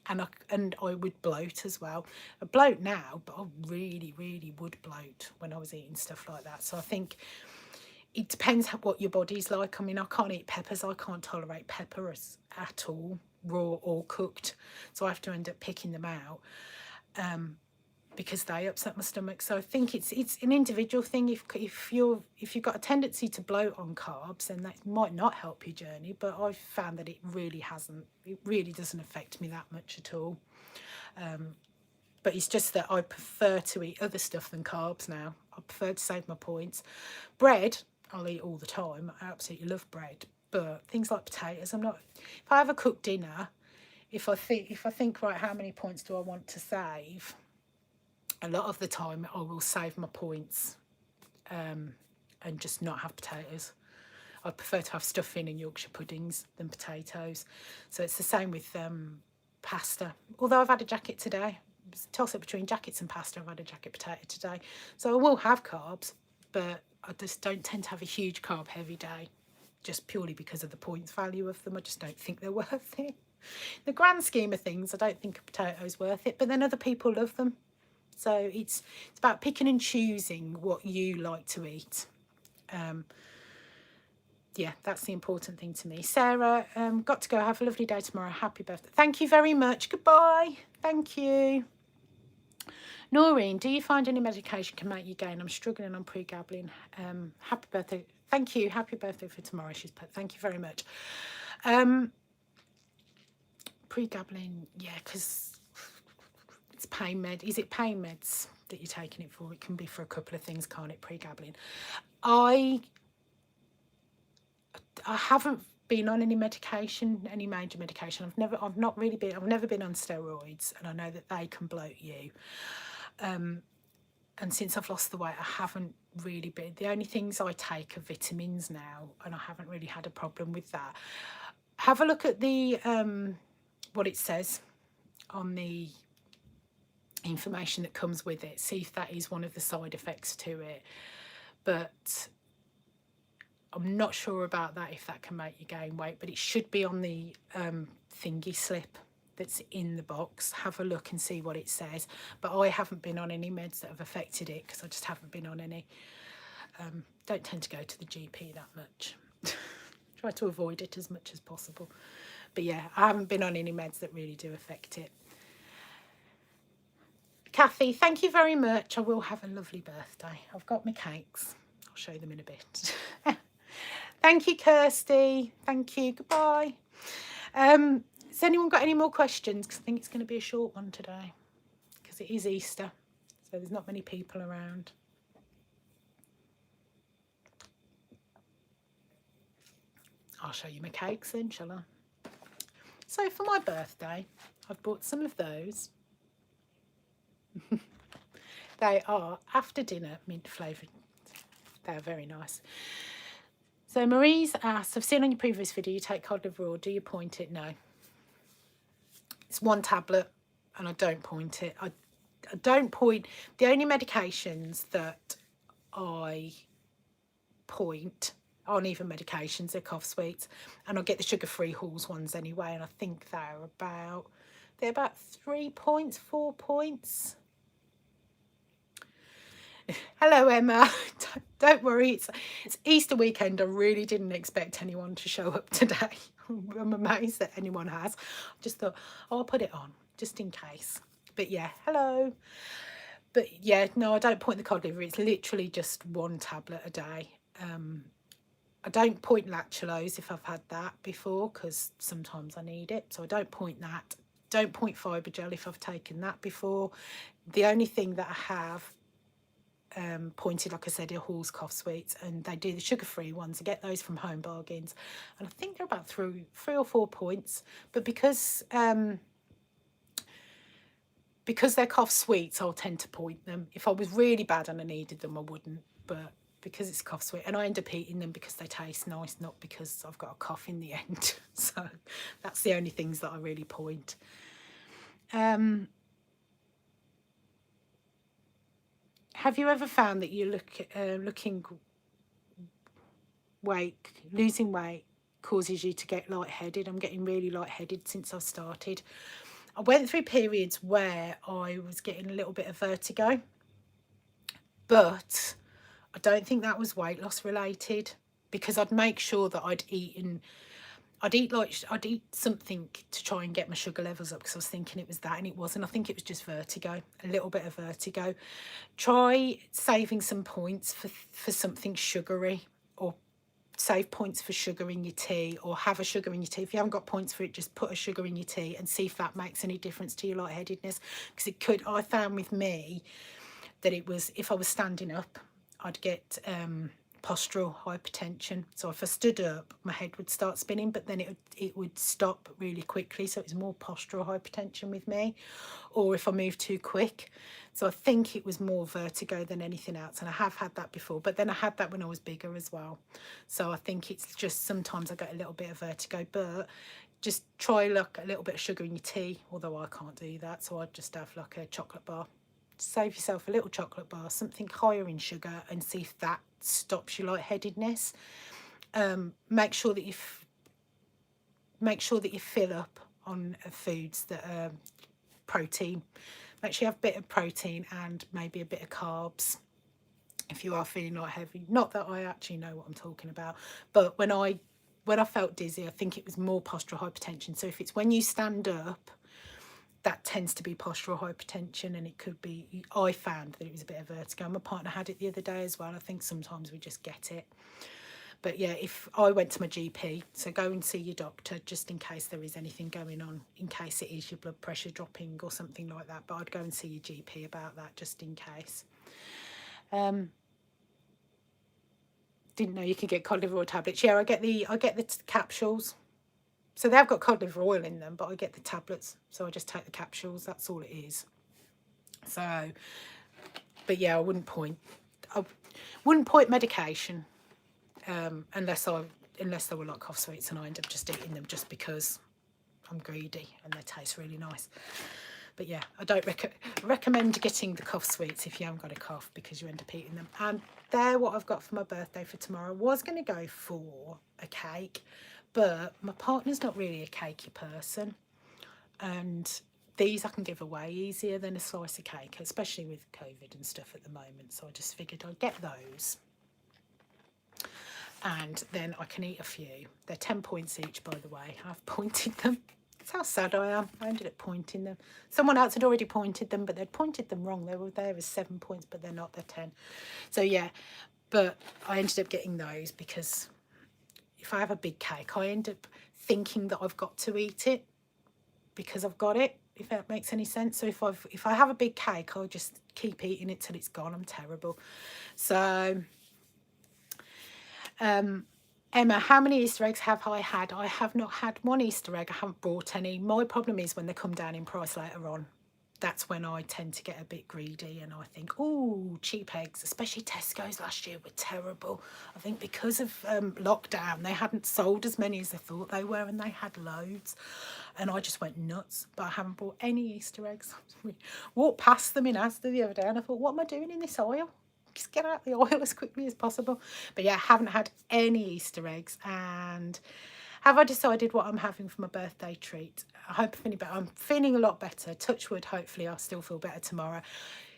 and I would bloat as well. I bloat now, but I really would bloat when I was eating stuff like that. So I think it depends what your body's like. I mean, I can't eat peppers. I can't tolerate peppers at all, raw or cooked. So I have to end up picking them out because they upset my stomach. So I think it's an individual thing. If you've got a tendency to bloat on carbs, then that might not help your journey. But I've found that it really hasn't. It really doesn't affect me that much at all. But it's just that I prefer to eat other stuff than carbs now. I prefer to save my points. Bread, I'll eat all the time. I absolutely love bread. But things like potatoes, I'm not. If I have a cooked dinner, if I think right, how many points do I want to save? A lot of the time, I will save my points, and just not have potatoes. I prefer to have stuffing and Yorkshire puddings than potatoes. So it's the same with pasta. Although I've had a jacket today. Toss it between jackets and pasta. I've had a jacket potato today, so I will have carbs, but I just don't tend to have a huge carb heavy day, just purely because of the points value of them. I just don't think they're worth it. In the grand scheme of things, I don't think a potato is worth it, but then other people love them. So it's about picking and choosing what you like to eat. Yeah, that's the important thing to me. Sarah, got to go. Have a lovely day tomorrow. Happy birthday. Thank you very much. Goodbye. Thank you. Noreen, do you find any medication can make you gain? I'm struggling on pregabalin. Happy birthday. Thank you. Happy birthday for tomorrow, she's put. Thank you very much. Pregabalin, yeah, because it's pain med. Is it pain meds that you're taking it for? It can be for a couple of things, can't it, pregabalin? I haven't been on any medication, any major medication. I've never been on steroids, and I know that they can bloat you. And since I've lost the weight, I haven't really been. The only things I take are vitamins now, and I haven't really had a problem with that. Have a look at the what it says on the information that comes with it. See if that is one of the side effects to it. But I'm not sure about that, if that can make you gain weight, but it should be on the thingy slip that's in the box. Have a look and see what it says. But I haven't been on any meds that have affected it, because I just haven't been on any. Don't tend to go to the GP that much. Try to avoid it as much as possible. But yeah, I haven't been on any meds that really do affect it. Kathy, thank you very much. I will have a lovely birthday. I've got my cakes. I'll show them in a bit. Thank you, Kirsty. Thank you. Goodbye. Has anyone got any more questions? Because I think it's going to be a short one today, because it is Easter, so there's not many people around. I'll show you my cakes then, shall I? So for my birthday, I've bought some of those. They are after dinner mint flavoured. They're very nice. So Marie's asked, I've seen on your previous video you take cod liver raw. Do you point it? No. It's one tablet and I don't point it. I don't point. The only medications that I point aren't even medications, they're cough sweets. And I'll get the sugar-free Halls ones anyway, and I think they're about 3 points, 4 points. Hello, Emma. Don't worry, it's Easter weekend. I really didn't expect anyone to show up today. I'm amazed that anyone has. I just thought, oh, I'll put it on just in case. But yeah, hello. But yeah, no, I don't point the cod liver. It's literally just one tablet a day. I don't point lactulose if I've had that before, because sometimes I need it. So I don't point that. Don't point fibre gel if I've taken that before. The only thing that I have Pointed, like I said, are Hall's Cough Sweets, and they do the sugar-free ones. I get those from Home Bargains, and I think they're about three or 4 points. But because they're cough sweets, I'll tend to point them. If I was really bad and I needed them, I wouldn't. But because it's cough sweet, and I end up eating them because they taste nice, not because I've got a cough in the end. So that's the only things that I really point. Have you ever found that you losing weight causes you to get lightheaded? I'm getting really lightheaded since I've started. I went through periods where I was getting a little bit of vertigo, but I don't think that was weight loss related, because I'd make sure that I'd eat something to try and get my sugar levels up, because I was thinking it was that, and it wasn't. I think it was just vertigo, a little bit of vertigo. Try saving some points for something sugary, or save points for sugar in your tea, or have a sugar in your tea. If you haven't got points for it, just put a sugar in your tea and see if that makes any difference to your lightheadedness, because it could. I found with me that it was, if I was standing up, I'd get postural hypertension. So if I stood up, my head would start spinning, but then it would stop really quickly. So it was more postural hypertension with me, or if I moved too quick. So I think it was more vertigo than anything else. And I have had that before, but then I had that when I was bigger as well. So I think it's just sometimes I get a little bit of vertigo, but just try like a little bit of sugar in your tea, although I can't do that. So I'd just have like a chocolate bar. Save yourself a little chocolate bar, something higher in sugar, and see if that stops your lightheadedness. Make sure that you fill up on foods that are protein. Make sure you have a bit of protein and maybe a bit of carbs if you are feeling light heavy. Not that I actually know what I'm talking about, but when I felt dizzy, I think it was more postural hypertension. So if it's when you stand up, that tends to be postural hypertension, and it could be, I found that it was a bit of vertigo. My partner had it the other day as well. I think sometimes we just get it. But yeah, if I went to my GP, so go and see your doctor just in case there is anything going on, in case it is your blood pressure dropping or something like that. But I'd go and see your GP about that just in case. Didn't know you could get cod liver oil tablets. Yeah, I get the capsules. So they have got cod liver oil in them, but I get the tablets. So I just take the capsules. That's all it is. So, but yeah, I wouldn't point medication unless they were like cough sweets and I end up just eating them just because I'm greedy and they taste really nice. But yeah, I don't recommend getting the cough sweets if you haven't got a cough, because you end up eating them. And they're what I've got for my birthday for tomorrow. I was going to go for a cake, but my partner's not really a cakey person, and these I can give away easier than a slice of cake, especially with COVID and stuff at the moment. So I just figured I'd get those, and then I can eat a few. They're 10 points each, by the way. I've pointed them. That's how sad I am. I ended up pointing them. Someone else had already pointed them, but they'd pointed them wrong. They were there as 7 points, but they're not. They're 10. So yeah, but I ended up getting those because if I have a big cake, I end up thinking that I've got to eat it because I've got it, if that makes any sense. So if I have a big cake, I'll just keep eating it till it's gone. I'm terrible. So Emma, how many Easter eggs have I had? I have not had one Easter egg. I haven't bought any. My problem is when they come down in price later on. That's when I tend to get a bit greedy and I think, oh, cheap eggs, especially Tesco's last year were terrible. I think because of lockdown, they hadn't sold as many as they thought they were, and they had loads. And I just went nuts, but I haven't bought any Easter eggs. Walked past them in Asda the other day and I thought, what am I doing in this aisle? Just get out the aisle as quickly as possible. But yeah, I haven't had any Easter eggs. And have I decided what I'm having for my birthday treat? I hope I'm feeling better. I'm feeling a lot better. Touch wood, hopefully I'll still feel better tomorrow.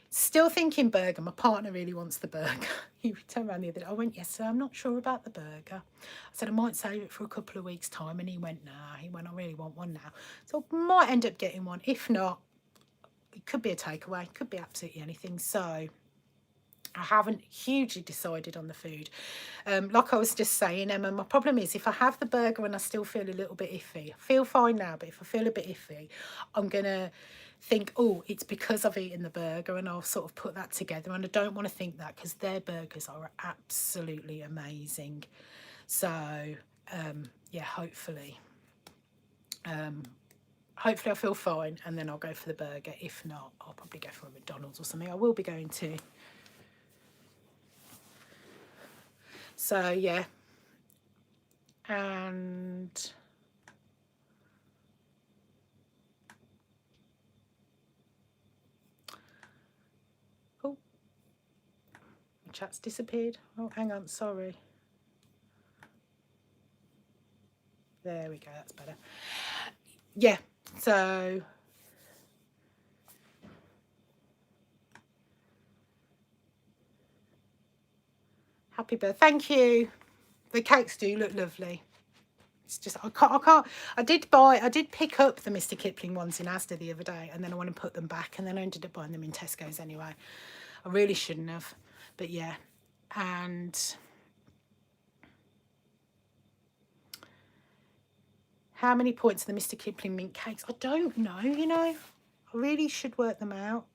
Still thinking burger. My partner really wants the burger. He turned around the other day. I went, yes, sir, I'm not sure about the burger. I said, I might save it for a couple of weeks' time. And he went, nah. He went, I really want one now. So I might end up getting one. If not, it could be a takeaway. It could be absolutely anything. So I haven't hugely decided on the food. Like I was just saying, Emma, my problem is if I have the burger and I still feel a little bit iffy, I feel fine now, but if I feel a bit iffy, I'm going to think, oh, it's because I've eaten the burger, and I'll sort of put that together. And I don't want to think that, because their burgers are absolutely amazing. So yeah, hopefully I feel fine, and then I'll go for the burger. If not, I'll probably go for a McDonald's or something. I will be going to. So yeah, and oh, my chat's disappeared. Oh, hang on, sorry. There we go, that's better. Yeah, so happy birthday. Thank you. The cakes do look lovely. It's just I did pick up the Mr. Kipling ones in Asda the other day, and then I went and put them back, and then I ended up buying them in Tesco's anyway. I really shouldn't have, but yeah. And how many points are the Mr. Kipling mint cakes? I don't know, you know. I really should work them out.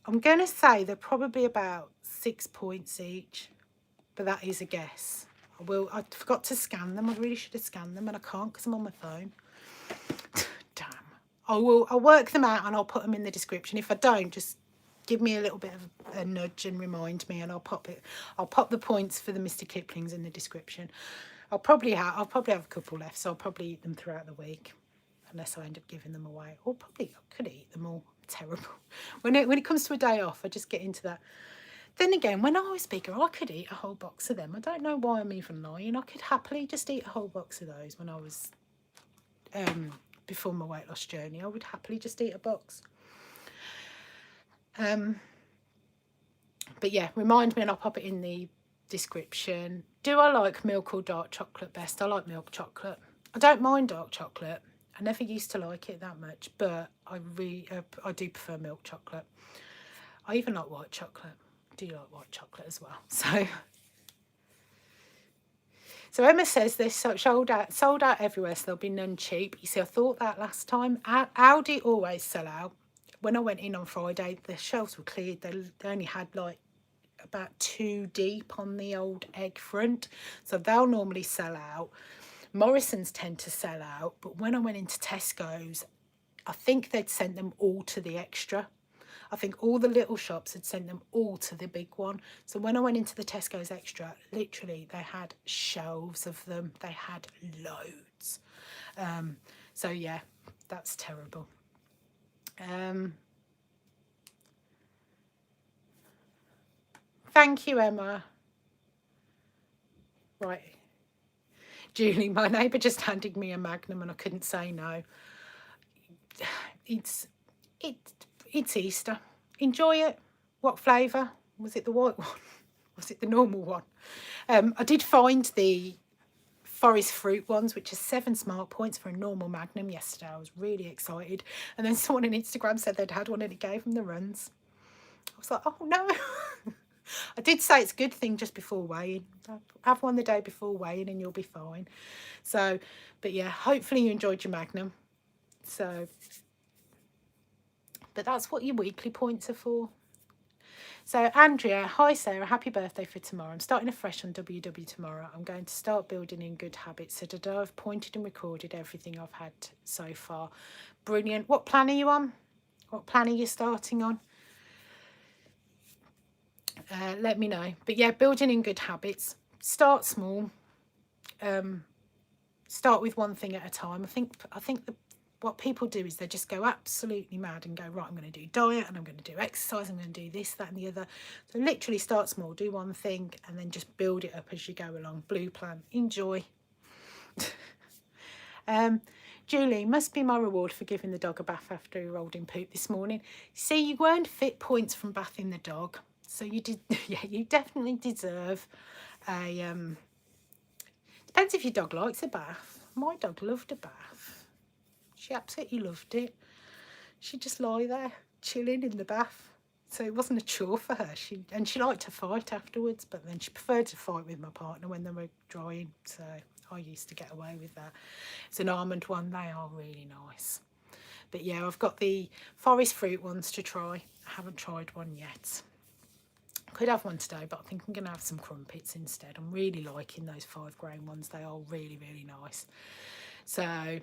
I'm going to say they're probably about 6 points each, but that is a guess. I forgot to scan them. I really should have scanned them, and I can't because I'm on my phone. Damn. I'll work them out, and I'll put them in the description. If I don't, just give me a little bit of a nudge and remind me, and I'll pop the points for the Mr. Kiplings in the description. I'll probably have a couple left, so I'll probably eat them throughout the week, unless I end up giving them away. Or probably I could eat them all. Terrible. When it comes to a day off, I just get into that. Then again, when I was bigger, I could eat a whole box of them. I don't know why I'm even lying. I could happily just eat a whole box of those when I was before my weight loss journey. I would happily just eat a box. But yeah, remind me, and I'll pop it in the description. Do I like milk or dark chocolate best? I like milk chocolate. I don't mind dark chocolate. I never used to like it that much, but I do prefer milk chocolate. I even like white chocolate. I do like white chocolate as well. So Emma says they're sold out everywhere, so there'll be none cheap. You see, I thought that last time. Aldi always sell out. When I went in on Friday, the shelves were cleared. They only had like about 2 deep on the old egg front, so they'll normally sell out. Morrison's tend to sell out, but when I went into Tesco's, I think they'd sent them all to the extra. I think all the little shops had sent them all to the big one. So when I went into the Tesco's extra, literally they had shelves of them. They had loads. So yeah, that's terrible. Thank you, Emma. Right. Julie, my neighbour just handed me a Magnum and I couldn't say no. It's Easter. Enjoy it. What flavour? Was it the white one? Was it the normal one? I did find the forest fruit ones, which are 7 smart points for a normal Magnum yesterday. I was really excited. And then someone on Instagram said they'd had one and it gave them the runs. I was like, oh no. I did say it's a good thing just before weighing. Have one the day before weighing and you'll be fine. So, but yeah, hopefully you enjoyed your Magnum. So, but that's what your weekly points are for. So Andrea, hi Sarah, happy birthday for tomorrow. I'm starting afresh on WW tomorrow. I'm going to start building in good habits. So today I've pointed and recorded everything I've had so far. Brilliant. What plan are you on? What plan are you starting on? Let me know. But yeah, building in good habits. Start small. Start with one thing at a time. I think what people do is they just go absolutely mad and go, right, I'm going to do diet and I'm going to do exercise, I'm going to do this, that and the other. So literally start small, do one thing and then just build it up as you go along. Blue plan. Enjoy. Julie, must be my reward for giving the dog a bath after he rolled in poop this morning. See, you weren't fit points from bathing the dog. So you did, yeah, you definitely deserve a, depends if your dog likes a bath. My dog loved a bath. She absolutely loved it. She'd just lie there, chilling in the bath. So it wasn't a chore for her. She liked to fight afterwards, but then she preferred to fight with my partner when they were drying. So I used to get away with that. It's an almond one. They are really nice. But yeah, I've got the forest fruit ones to try. I haven't tried one yet. Could have one today, but I think I'm going to have some crumpets instead. I'm really liking those 5-grain ones. They are really, really nice. So,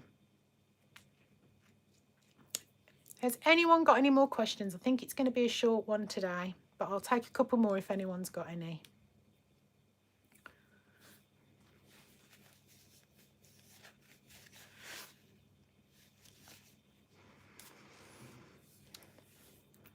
has anyone got any more questions? I think it's going to be a short one today, but I'll take a couple more if anyone's got any.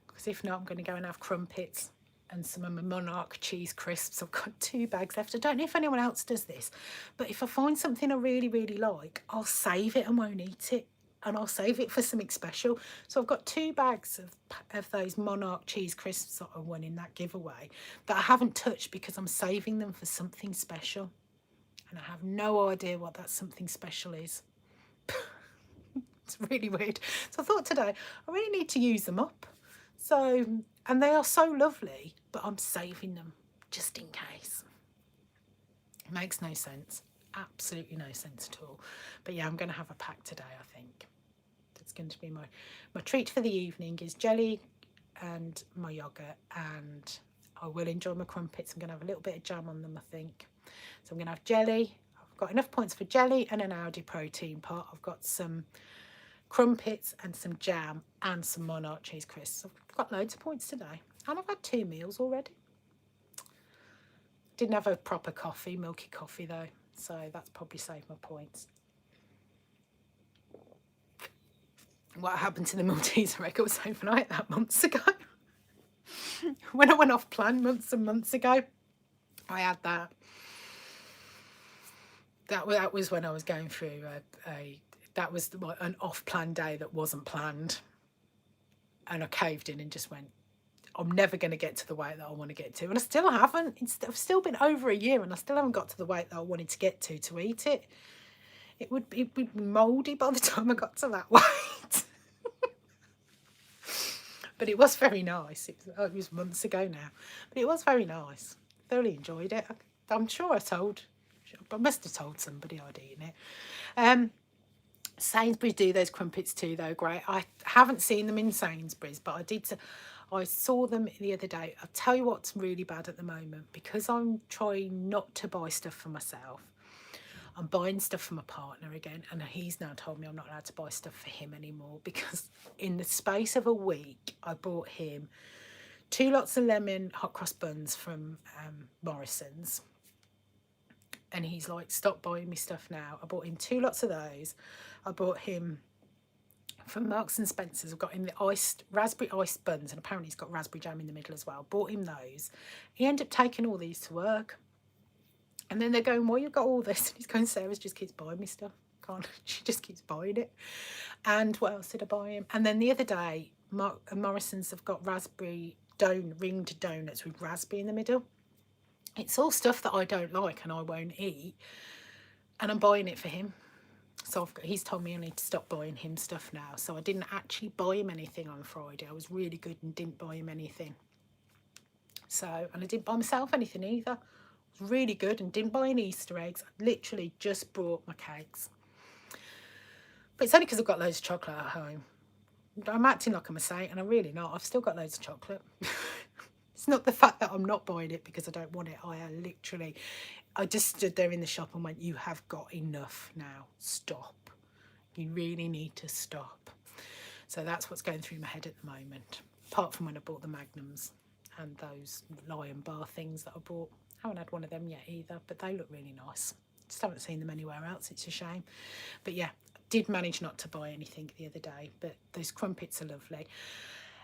Because if not, I'm going to go and have crumpets and some of my Monarch cheese crisps. I've got 2 bags left. I don't know if anyone else does this, but if I find something I really, really like, I'll save it and won't eat it. And I'll save it for something special. So I've got 2 bags of those Monarch cheese crisps that I won in that giveaway that I haven't touched because I'm saving them for something special. And I have no idea what that something special is. It's really weird. So I thought today, I really need to use them up. So, and they are so lovely, but I'm saving them just in case. It makes no sense. Absolutely no sense at all. But yeah, I'm going to have a pack today, I think. That's going to be my treat for the evening is jelly and my yogurt, and I will enjoy my crumpets. I'm going to have a little bit of jam on them, I think. So I'm going to have jelly. I've got enough points for jelly and an Aldi protein pot. I've got some crumpets and some jam and some Monarch cheese crisps. I've got loads of points today. And I've had 2 meals already. Didn't have a proper coffee, milky coffee though. So that's probably saved my points. What happened to the Malteser egg? It was overnight that months ago. When I went off plan months and months ago, I had that. That was when I was going through that was an off-plan day that wasn't planned. And I caved in and just went, I'm never going to get to the weight that I want to get to. And I still haven't. I've still been over a year and I still haven't got to the weight that I wanted to get to eat it. It would be mouldy by the time I got to that weight. But it was very nice. It was months ago now. But it was very nice. Thoroughly enjoyed it. I'm sure I must have told somebody I'd eaten it. Sainsbury's do those crumpets too, though. Great. I haven't seen them in Sainsbury's, but I saw them the other day. I'll tell you what's really bad at the moment, because I'm trying not to buy stuff for myself. I'm buying stuff for my partner again, and he's now told me I'm not allowed to buy stuff for him anymore, because in the space of a week, I bought him 2 lots of lemon hot cross buns from Morrison's. And he's like, stop buying me stuff now. I bought him 2 lots of those. I bought him from Marks and Spencer's. I've got him the raspberry iced buns, and apparently he's got raspberry jam in the middle as well. Bought him those. He ended up taking all these to work. And then they're going, well, you've got all this. And he's going, Sarah just keeps buying me stuff. She just keeps buying it. And what else did I buy him? And then the other day, Morrison's have got raspberry ringed donuts with raspberry in the middle. It's all stuff that I don't like and I won't eat. And I'm buying it for him. So he's told me I need to stop buying him stuff now. So I didn't actually buy him anything on Friday. I was really good and didn't buy him anything. And I didn't buy myself anything either. I was really good and didn't buy any Easter eggs. I literally just brought my cakes. But it's only because I've got loads of chocolate at home. I'm acting like I'm a saint, and I'm really not. I've still got loads of chocolate. It's not the fact that I'm not buying it because I don't want it. I just stood there in the shop and went, you have got enough now. Stop. You really need to stop. So that's what's going through my head at the moment. Apart from when I bought the Magnums and those Lion Bar things that I bought. I haven't had one of them yet either, but they look really nice. Just haven't seen them anywhere else. It's a shame. But yeah, I did manage not to buy anything the other day, but those crumpets are lovely.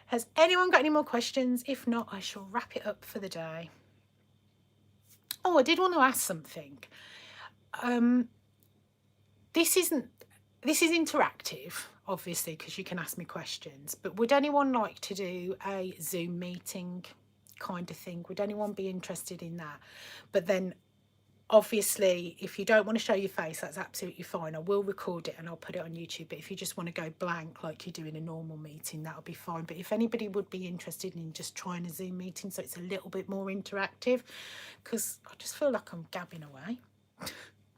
Has anyone got any more questions? If not, I shall wrap it up for the day. Oh, I did want to ask something. This is interactive, obviously, because you can ask me questions. But would anyone like to do a Zoom meeting kind of thing? Would anyone be interested in that? But then, obviously, if you don't want to show your face, that's absolutely fine. I will record it and I'll put it on YouTube. But if you just want to go blank like you do in a normal meeting, that'll be fine. But if anybody would be interested in just trying a Zoom meeting so it's a little bit more interactive, because I just feel like I'm gabbing away.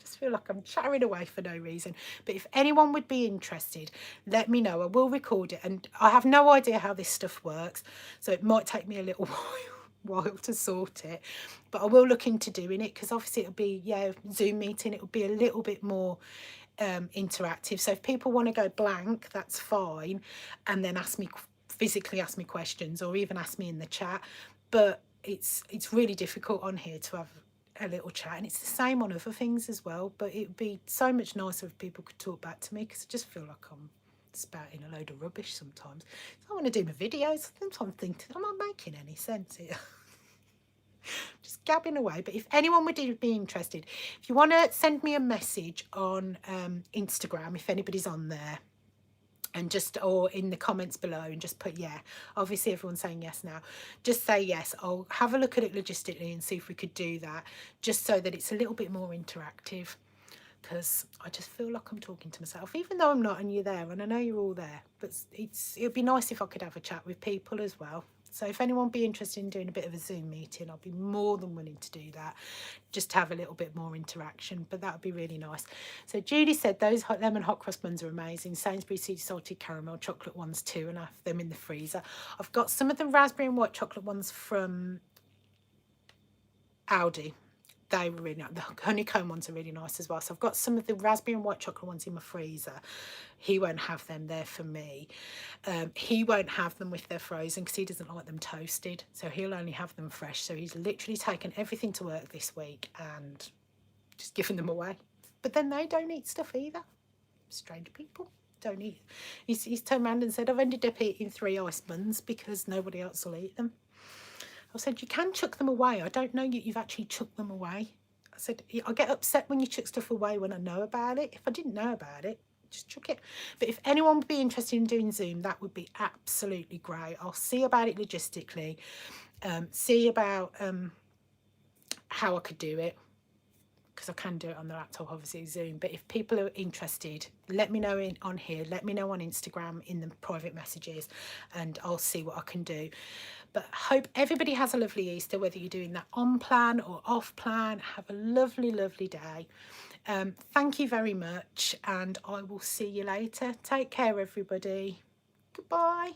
Just feel like I'm chattering away for no reason. But if anyone would be interested, let me know. I will record it, and I have no idea how this stuff works, so it might take me a little while to sort it. But I will look into doing it, because obviously it'll be, yeah, Zoom meeting. It'll be a little bit more interactive. So if people want to go blank, that's fine, and then physically ask me questions, or even ask me in the chat. But it's really difficult on here to have a little chat, and it's the same on other things as well. But it would be so much nicer if people could talk back to me, because I just feel like I'm spouting a load of rubbish sometimes. So I want to do my videos. Sometimes I'm thinking, am I making any sense here? Just gabbing away. But if anyone would be interested, if you want to send me a message on Instagram, if anybody's on there, and just, or in the comments below, and just put yeah. Obviously everyone's saying yes now. Just say yes. I'll have a look at it logistically and see if we could do that, just so that it's a little bit more interactive, because I just feel like I'm talking to myself, even though I'm not, and you're there, and I know you're all there. But it'd be nice if I could have a chat with people as well. So if anyone would be interested in doing a bit of a Zoom meeting, I'll be more than willing to do that, just to have a little bit more interaction. But that would be really nice. So Judy said those lemon hot cross buns are amazing. Sainsbury's sea salted caramel chocolate ones too, and I have them in the freezer. I've got some of the raspberry and white chocolate ones from Aldi. They were really nice. The honeycomb ones are really nice as well. So I've got some of the raspberry and white chocolate ones in my freezer. He won't have them. They're for me. He won't have them if they're frozen, because he doesn't like them toasted. So he'll only have them fresh. So he's literally taken everything to work this week and just given them away. But then they don't eat stuff either. Strange people don't eat. He's turned around and said, I've ended up eating 3 ice buns because nobody else will eat them. I said, you can chuck them away. I don't know you've actually chucked them away. I said, I get upset when you chuck stuff away when I know about it. If I didn't know about it, just chuck it. But if anyone would be interested in doing Zoom, that would be absolutely great. I'll see about it logistically, see about how I could do it, because I can do it on the laptop, obviously Zoom. But if people are interested, let me know on here, let me know on Instagram in the private messages, and I'll see what I can do. But I hope everybody has a lovely Easter, whether you're doing that on plan or off plan. Have a lovely, lovely day. Thank you very much, and I will see you later. Take care, everybody. Goodbye.